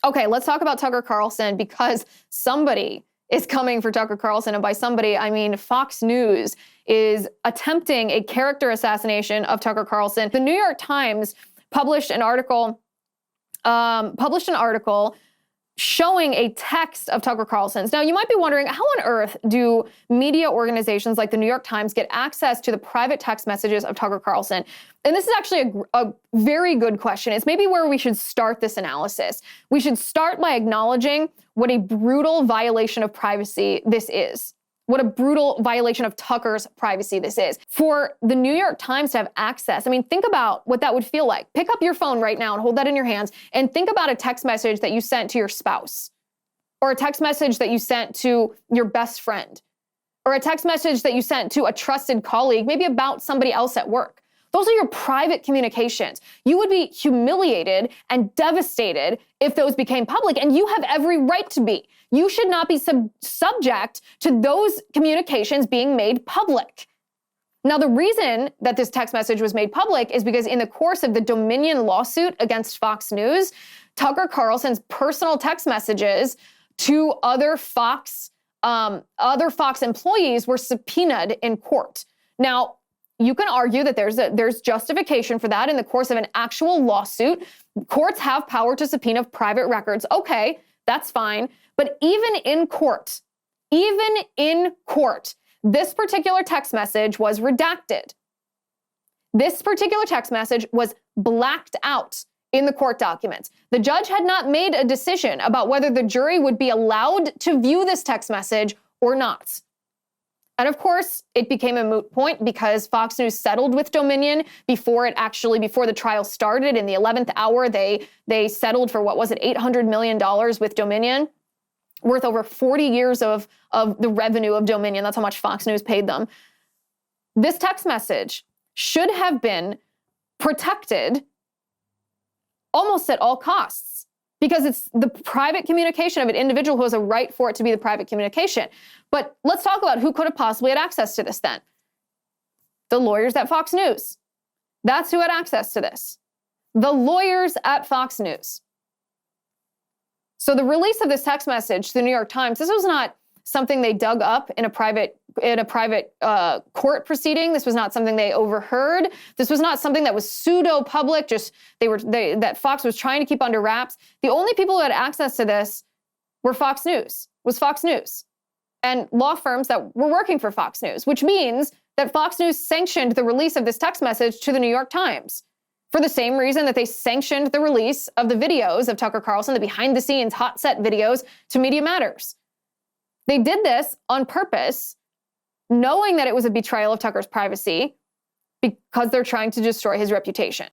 Okay, let's talk about Tucker Carlson, because somebody is coming for Tucker Carlson. And by somebody, I mean Fox News is attempting a character assassination of Tucker Carlson. The New York Times published an article showing a text of Tucker Carlson's. Now, you might be wondering, how on earth do media organizations like the New York Times get access to the private text messages of Tucker Carlson? And this is actually a very good question. It's maybe where we should start this analysis. We should start by acknowledging what a brutal violation of privacy this is. What a brutal violation of Tucker's privacy this is. For the New York Times to have access, I mean, think about what that would feel like. Pick up your phone right now and hold that in your hands and think about a text message that you sent to your spouse, or a text message that you sent to your best friend, or a text message that you sent to a trusted colleague, maybe about somebody else at work. Those are your private communications. You would be humiliated and devastated if those became public, and you have every right to be. You should not be subject to those communications being made public. Now, the reason that this text message was made public is because in the course of the Dominion lawsuit against Fox News, Tucker Carlson's personal text messages to other Fox employees were subpoenaed in court. Now, you can argue that there's justification for that in the course of an actual lawsuit. Courts have power to subpoena private records. Okay, that's fine. But even in court, this particular text message was redacted. This particular text message was blacked out in the court documents. The judge had not made a decision about whether the jury would be allowed to view this text message or not. And of course, it became a moot point because Fox News settled with Dominion before the trial started. In the 11th hour, they settled for, what was it, $800 million with Dominion, worth over 40 years of the revenue of Dominion. That's how much Fox News paid them. This text message should have been protected almost at all costs, because it's the private communication of an individual who has a right for it to be the private communication. But let's talk about who could have possibly had access to this then. The lawyers at Fox News. That's who had access to this. The lawyers at Fox News. So the release of this text message to the New York Times, this was not something they dug up in a private court proceeding. This was not something they overheard. This was not something that was pseudo-public, that Fox was trying to keep under wraps. The only people who had access to this was Fox News, and law firms that were working for Fox News, which means that Fox News sanctioned the release of this text message to the New York Times for the same reason that they sanctioned the release of the videos of Tucker Carlson, the behind-the-scenes hot set videos, to Media Matters. They did this on purpose, knowing that it was a betrayal of Tucker's privacy, because they're trying to destroy his reputation.